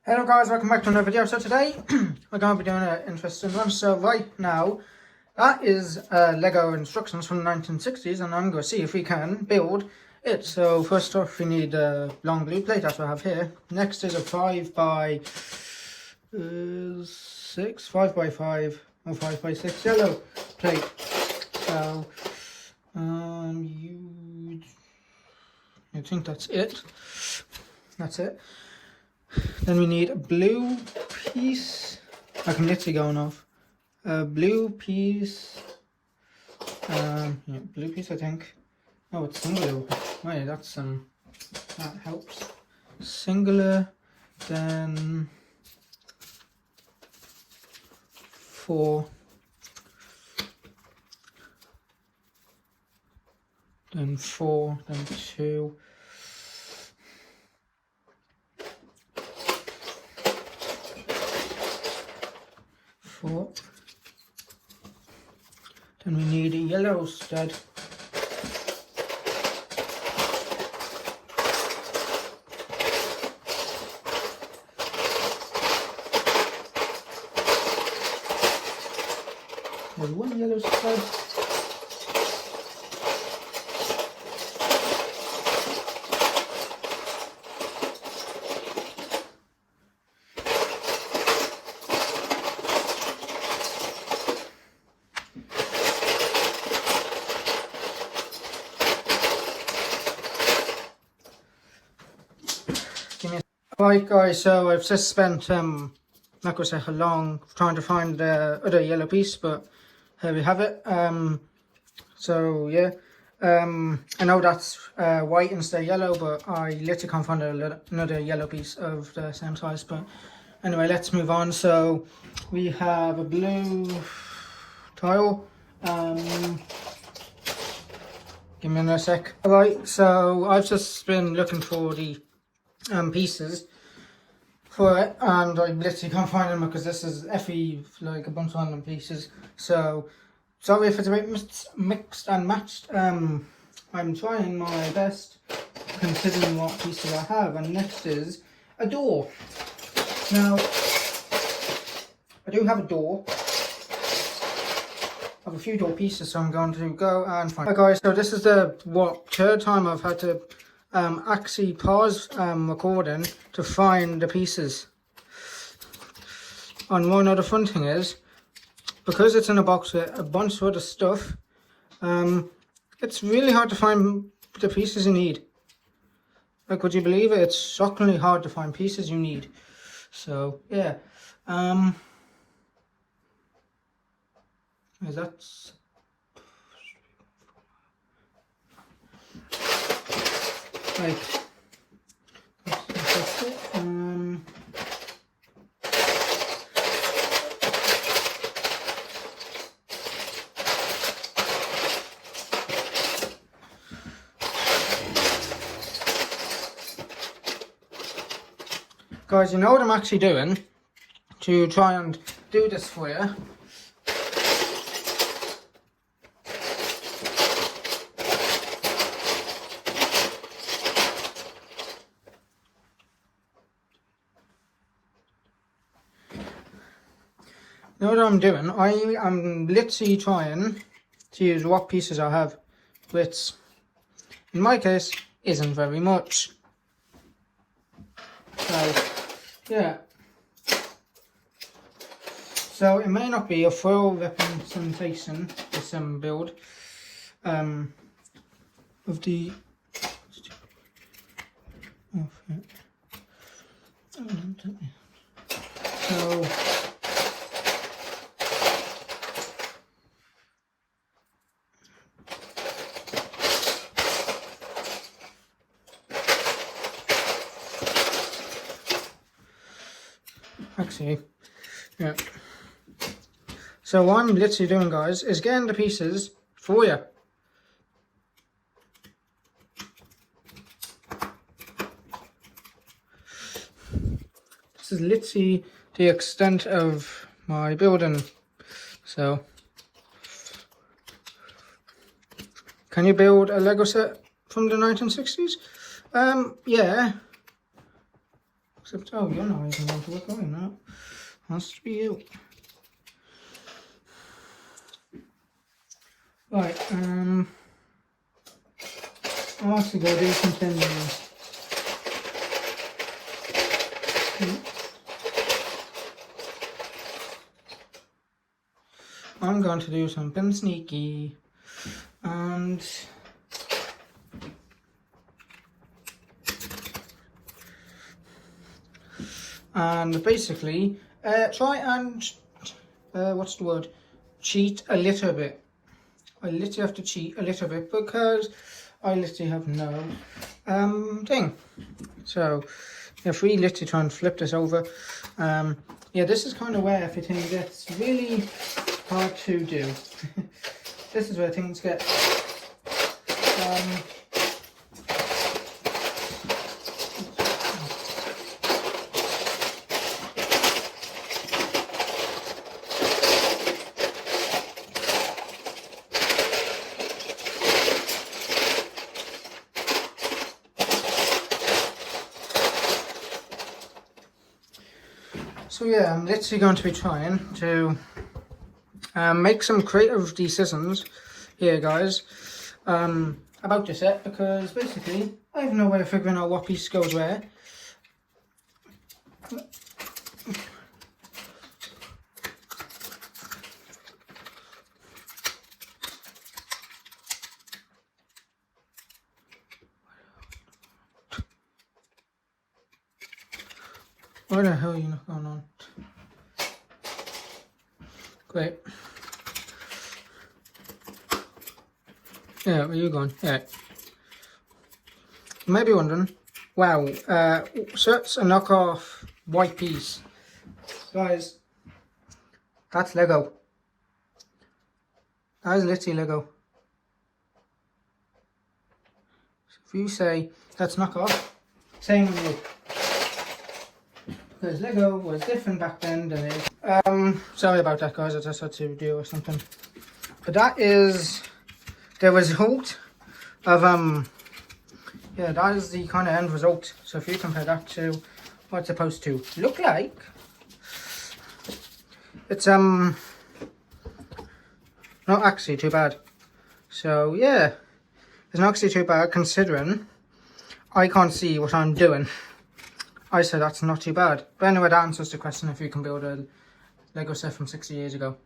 Hello guys, welcome back to another video. So today we're going to be doing an interesting one. So right now that is Lego instructions from the 1960s and I'm going to see if we can build it. So first off we need a long blue plate, that's what I have here. Next is a 5 by 6, 5 by 5 or 5 by 6 yellow plate. So you think that's it. That's it. Then we need a blue piece. I can literally go off. A blue piece. Yeah, blue piece, I think. Oh, it's singular. Wait, that's that helps. Singular. Then 4. Then 4. Then 2. 4. Then we need a yellow stud. There's one yellow stud. Right guys, so I've just spent like I said, a long trying to find the other yellow piece, but here we have it. So yeah, I know that's white instead of yellow, but I literally can't find another yellow piece of the same size. But anyway, let's move on. So we have a blue tile. Give me another sec. Alright, so I've just been looking for the pieces for it, and I literally can't find them because this is effie, like a bunch of random pieces. So sorry if it's a bit mixed and matched. I'm trying my best considering what pieces I have. And next is a door. Now I do have a door. I have a few door pieces, so I'm going to go and find. Hi guys, so this is the third time I've had to actually pause recording to find the pieces. And one other fun thing is, because it's in a box with a bunch of other stuff, it's really hard to find the pieces you need. Like, would you believe it? It's shockingly hard to find pieces you need. So yeah, that's right. That's it. Guys, you know what I'm actually doing to try and do this for you? You know what I'm doing? I am literally trying to use what pieces I have, which in my case isn't very much. So yeah. So it may not be a full representation, this build of the so actually, yeah. So what I'm literally doing, guys, is getting the pieces for you. This is literally the extent of my building. So, can you build a Lego set from the 1960s? Yeah. Except, oh, you're not even going to work, are you? No. Has to be you. Right, I'll have to go do something. I'm going to do something sneaky. And basically, try and, what's the word? Cheat a little bit. I literally have to cheat a little bit because I literally have no thing. So if we literally try and flip this over, yeah, this is kind of where everything gets really hard to do. This is where things get so yeah, I'm literally going to be trying to make some creative decisions here, guys, about this set, because basically I have no way of figuring out what piece goes where. Where the hell are you not going on? Great. Yeah, where are you going? Yeah. You might be wondering, wow, so it's a knockoff white piece. Guys, that's Lego. That is literally Lego. So if you say that's knockoff, same on you. Because Lego was different back then than it is. Sorry about that, guys, I just had to do or something. But that is the result of, yeah, that is the kind of end result. So if you compare that to what it's supposed to look like, it's, not actually too bad. So, yeah, it's not actually too bad considering I can't see what I'm doing. I said that's not too bad. But anyway, that answers the question if you can build a Lego set from 60 years ago.